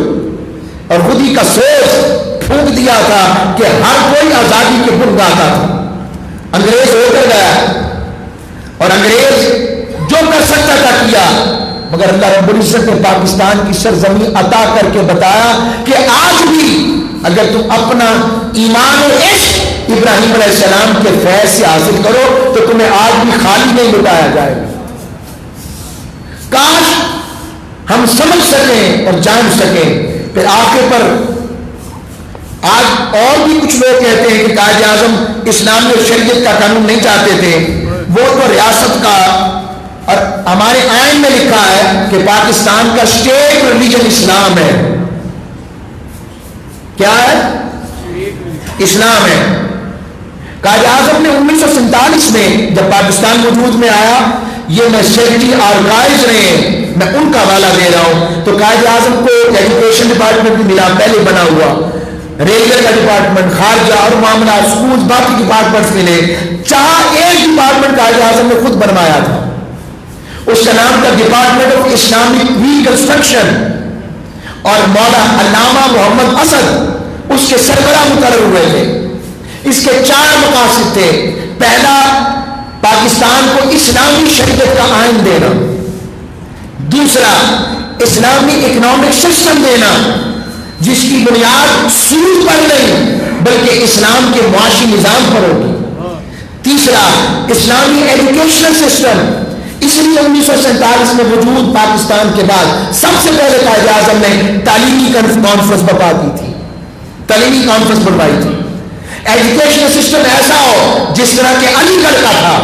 B: اور خودی کا سوچ پھونک دیا تھا کہ ہر کوئی آزادی کے گن گاتا تھا۔ انگریز ہو کر گیا، اور انگریز جو کر سکتا تھا کیا، مگر اللہ رب العزت نے پاکستان کی سرزمین عطا کر کے بتایا کہ آج بھی اگر تم اپنا ایمان و عشق ابراہیم علیہ السلام کے فیض سے حاصل کرو تو تمہیں آج بھی خالی نہیں لٹایا جائے گا۔ کاش ہم سمجھ سکیں اور جان سکیں، پھر آخر پر آج اور بھی کچھ لوگ کہتے ہیں کہ قائد اعظم اسلامی اور شریعت کا قانون نہیں چاہتے تھے، وہ تو ریاست کا، اور ہمارے آئین میں لکھا ہے کہ پاکستان کا اسٹیٹ ریلیجن اسلام ہے. کیا ہے؟ اسلام ہے. قائد اعظم نے 1947 میں جب پاکستان وجود میں آیا، یہ میں سیکرٹری آرکائیوز نے، میں ان کا حوالہ دے رہا ہوں، تو قائد اعظم کو ایجوکیشن ڈپارٹمنٹ بھی ملا، پہلے بنا ہوا، ریلوے کا ڈپارٹمنٹ، خارجہ اور معاملات، سکول، باقی ڈپارٹمنٹس ملے. چاہے ایک ڈپارٹمنٹ قائد اعظم نے خود بنوایا تھا، اس کا نام تھا ڈپارٹمنٹ آف اسلامک ریکنسٹرکشن، اور مولا علامہ محمد اسد اس کے سربراہ مقرر ہوئے تھے. اس کے 4 مقاصد تھے. پہلا، پاکستان کو اسلامی شریعت کا آئین دینا. دوسرا، اسلامی اکنامک سسٹم دینا جس کی بنیاد سود پر نہیں بلکہ اسلام کے معاشی نظام پر ہوگی. تیسرا، اسلامی ایجوکیشنل سسٹم. اس لیے 1947 میں وجود پاکستان کے بعد سب سے پہلے قائد اعظم نے تعلیمی کانفرنس برپا کی تھی، تعلیمی کانفرنس بنوائی تھی. ایجوکیشنل سسٹم ایسا ہو جس طرح کے علی گڑھ کا تھا،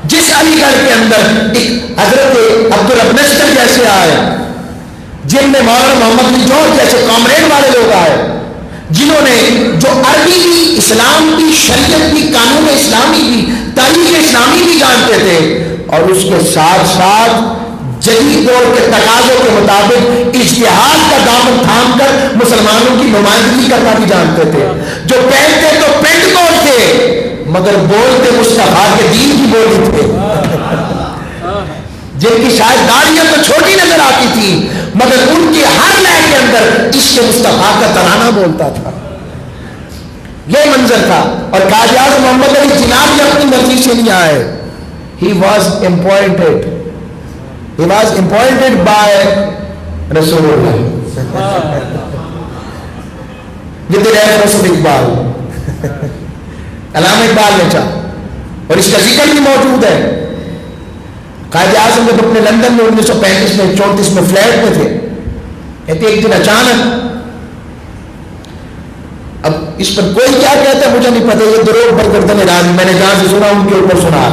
B: جس علی گڑھ کے اندر ایک حضرت عبدالرب نشتر جیسے آئے، جن میں مولانا محمد علی جوہر جیسے کامریڈ والے لوگ آئے، جنہوں نے جو عربی بھی، اسلام کی، شریعت کی، قانون اسلامی کی، تاریخ اسلامی بھی جانتے تھے، اور اس کے ساتھ ساتھ جدید دور کے تقاضوں کے مطابق اجتہاد کا دامن تھام کر مسلمانوں کی نمائندگی کرنا بھی جانتے تھے. جو پہنتے تو پینٹ کوٹ تھے مگر بولتے مصطفیٰ کے دین کی بولی تھے. جن کی شاید داڑیاں تو چھوٹی نظر آتی تھی مگر ان کی ہر لے کے اندر عشق مصطفیٰ کا ترانہ بولتا تھا. یہ منظر تھا. اور قائد اعظم محمد علی جناح بھی اپنی مرضی سے نہیں آئے. He was appointed by Rasulullah with the reference of Iqbal. علامہ اقبال نے چاہا، اور اس کا ذکر بھی موجود ہے. قائد اعظم جب اپنے لندن میں 1935 میں 34 میں فلیٹ میں تھے، کہتے ایک دن اچانک، اب اس پر کوئی کیا کہتا ہے مجھے نہیں پتا، یہ دروغ پر گردن راضی، میں نے جہاں سے سنا ان کے اوپر سنا.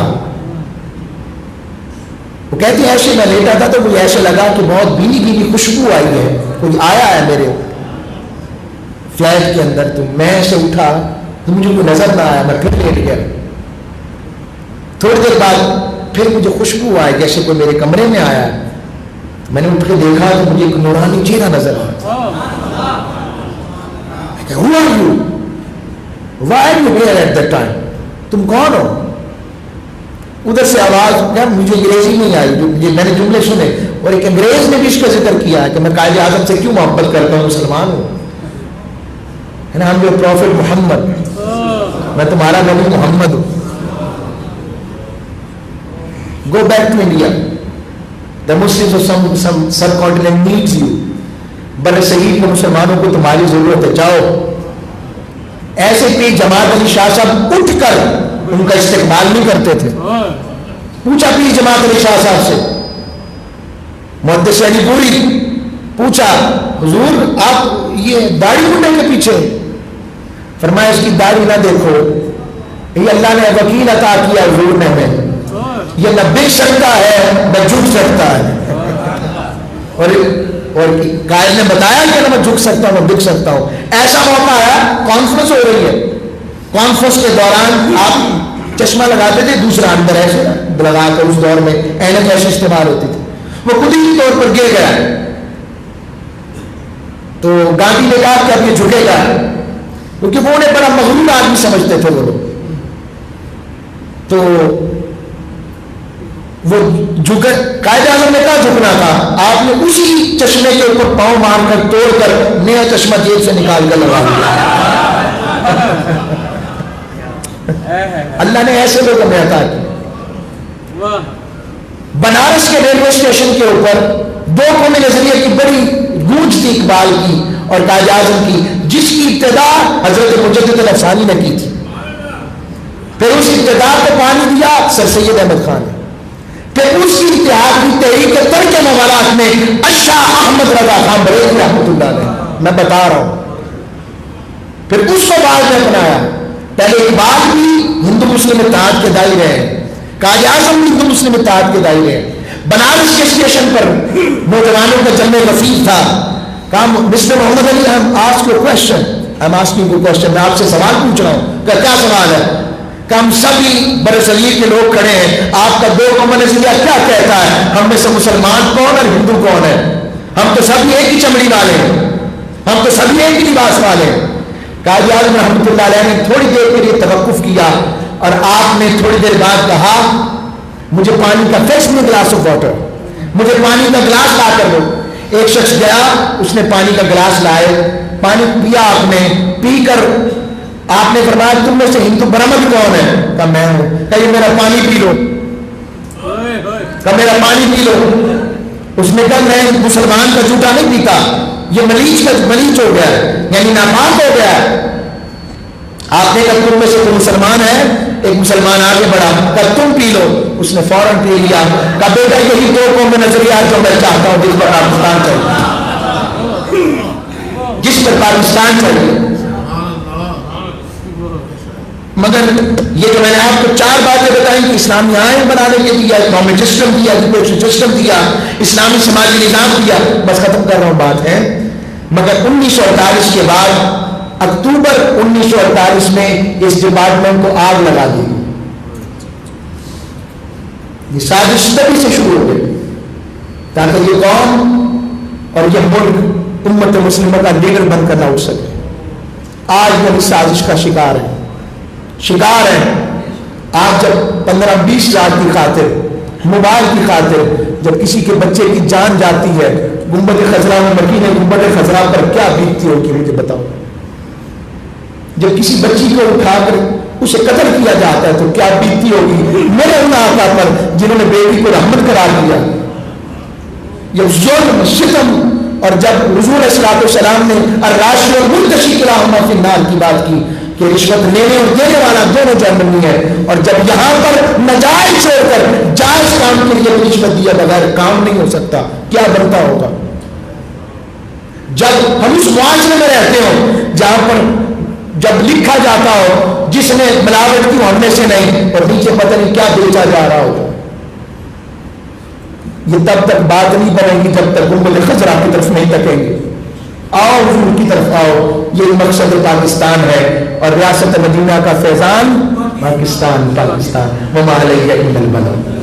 B: وہ کہتی ہے ایسے میں لیٹا تھا تو مجھے ایسے لگا کہ بہت بھینی بھینی خوشبو آئی ہے، کوئی آیا ہے میرے فلیٹ کے اندر. تو میں ایسے اٹھا تو مجھے کوئی نظر نہ آیا، میں پھر لیٹ گیا. تھوڑی دیر بعد پھر مجھے خوشبو آئی جیسے کوئی میرے کمرے میں آیا. میں نے اٹھ کے دیکھا تو مجھے ایک نورانی چہرہ نظر آیا. Who are you? Why are you here at that time? تم کون ہو؟ ادھر سے آواز، مجھے انگریزی نہیں آئی، میں نے جملے سنے، اور ایک انگریز نے بھی اس کا ذکر کیا کہ میں قائد اعظم سے کیوں محبت کرتا ہوں، مسلمان ہوں، ہم جو پروفٹ محمد، میں تمہارا نبی محمد ہوں. Go back to India, the Muslims of subcontinent needs you. بر صحیح میں مسلمانوں کو تمہاری ضرورت ہے، جاؤ. ایسے پیر جماعت علی شاہ صاحب اٹھ کر ان کا استقبال نہیں کرتے تھے. پوچھا پیر جماعت علی شاہ صاحب سے، محدث علی پوری، پوچھا حضور آپ یہ داڑھی منڈے کے پیچھے؟ فرمایا اس کی داڑھی نہ دیکھو، یہ اللہ نے وکیل عطا کیا حضور نے ہمیں، یہ نہ بک سکتا ہے نہ جھک سکتا ہے. اور قائد نے بتایا کہ میں جھک سکتا ہوں، میں بک سکتا ہوں. ایسا موقع ہے، کانفرنس ہو رہی ہے، کانفرنس کے دوران آپ چشمہ لگاتے تھے، دوسرا اندر ایسے لگا کر، اس دور میں اینک ایسے استعمال ہوتی تھی. وہ قدرتی طور پر گر گیا تو گاندھی نے کہا کہ اب یہ جھکے گا، کیونکہ وہ انہیں بڑا مغرور آدمی سمجھتے تھے وہ لوگ. تو وہ جھکے، قائد اعظم نے کہا جھکنا تھا، آپ نے اسی چشمے کے اوپر پاؤں مار کر توڑ کر نیا چشمہ جیب سے نکال کر لگا دیا. اللہ نے ایسے لوگ ہمیں عطا کی. بنارس کے ریلوے اسٹیشن کے اوپر دو قومی نظریے کی بڑی گونج تھی، اقبال کی اور قائد اعظم کی، جس کی ابتدا حضرت مجدد الافسانی نے کی تھی. پھر اس ابتدا کو پانی دیا سر سید احمد خان نے. پھر اس کی اتحاد کی تحریک ترک موالات میں اشاہ احمد رضا خان بریلوی رحمۃ اللہ علیہ. میں بتا رہا ہوں پھر اس کو بعد میں اپنایا. پہلے اقبال بھی ہندو مسلم اتحاد کے دائرے ہیں, قائد اعظم بھی ہندو مسلم اتحاد کے دائرے ہیں. بنارس کے اسٹیشن پر نوجوانوں کا جمع وفید تھا. کہا mister Muhammad Ali I'm asking you a question. I'm asking you a question. میں آپ سے سوال پوچھ رہا ہوں. کہ کیا سوال ہے؟ کہ ہم سبھی برصغیر کے لوگ کھڑے ہیں, آپ کا دو قومی نظریہ کیا کہتا ہے؟ ہم میں سے مسلمان کون اور ہندو کون ہے؟ ہم تو سبھی ایک ہی چمڑی والے ہیں, ہم تو سبھی ایک ہی لباس والے ہیں. قائد اعظم رحمۃ اللہ علیہ نے تھوڑی دیر کے لیے توقف کیا اور آپ نے تھوڑی دیر بعد کہا مجھے پانی کا فیکس میں گلاس آف واٹر, مجھے پانی کا گلاس لا کر دو. ایک شخص گیا, اس نے پانی کا گلاس لائے, پانی پیا, آپ نے پی کر آپ نے فرمایا تم میں سے ہندو برہمن کون ہے؟ کہا میں ہوں. کہا یہ میرا پانی پی لو, کہا میرا پانی پی لو. اس نے کہا میں مسلمان کا جھوٹا نہیں پیتا, یہ ملیچ ہو گیا ہے, یعنی ناپاک ہو گیا ہے. آپ نے کہا تم میں سے کوئی مسلمان ہے؟ ایک مسلمان آگے بڑھا, کہا تم پی لو. اس نے فوراً پی لیا. کہا بیٹا یہی دو قومی نظریات جو میں چاہتا ہوں, جس پر پاکستان چاہیے, جس پر پاکستان چاہیے. مگر یہ جو میں نے آپ کو چار باتیں بتائیں کہ اسلامی آئین بنانے کے دیا, اکنامک سسٹم دیا, ایجوکیشن سسٹم دیا, اسلامی سماجی نظام دیا, بس ختم کر رہا ہوں بات ہے. مگر 1948 کے بعد اکتوبر 1948 میں اس ڈپارٹمنٹ کو آگ لگا دی. یہ سازش تبھی سے شروع ہو گئی تاکہ یہ قوم اور یہ ملک امت مسلمہ کا لیڈر بن کر نہ اٹھ سکے. آج وہ اس سازش کا شکار ہے. آپ جب 15-20 ہزار کی خاطر, موبائل کی خاطر, جب کسی کے بچے کی جان جاتی ہے, گنبد خضرا میں مکین گنبد خضرا پر کیا بیتتی ہوگی مجھے بتاؤ. جب کسی بچی کو اٹھا کر اسے قتل کیا جاتا ہے تو کیا بیتتی ہوگی میرے ان آقا پر جنہوں نے بیٹی کو رحمت قرار دیا. یہ ظلم ستم. اور جب حضور علیہ الصلوۃ والسلام نے الراشد والمرتشی کلاہما فی النار کی بات کی کہ رشوت لینے اور دینے والا دونوں جہنمی ہے, اور جب یہاں پر ناجائز چھوڑ کر جائز کام کے لیے رشوت دیا بغیر کام نہیں ہو سکتا, کیا بنتا ہوگا؟ جب ہم اس معاشرے میں رہتے ہوں جہاں پر جب لکھا جاتا ہو جس نے ملاوٹ کی ہم میں سے نہیں, اور نیچے پتہ نہیں کیا بیچا جا رہا ہوگا. یہ تب تک بات نہیں بنے گی جب تک گنبد خضرا کی طرف نہیں تکیں گے. آؤ حضور کی طرف آؤ, یہ مقصد پاکستان ہے, اور ریاست مدینہ کا فیضان پاکستان. وما علیہ الا البلاغ.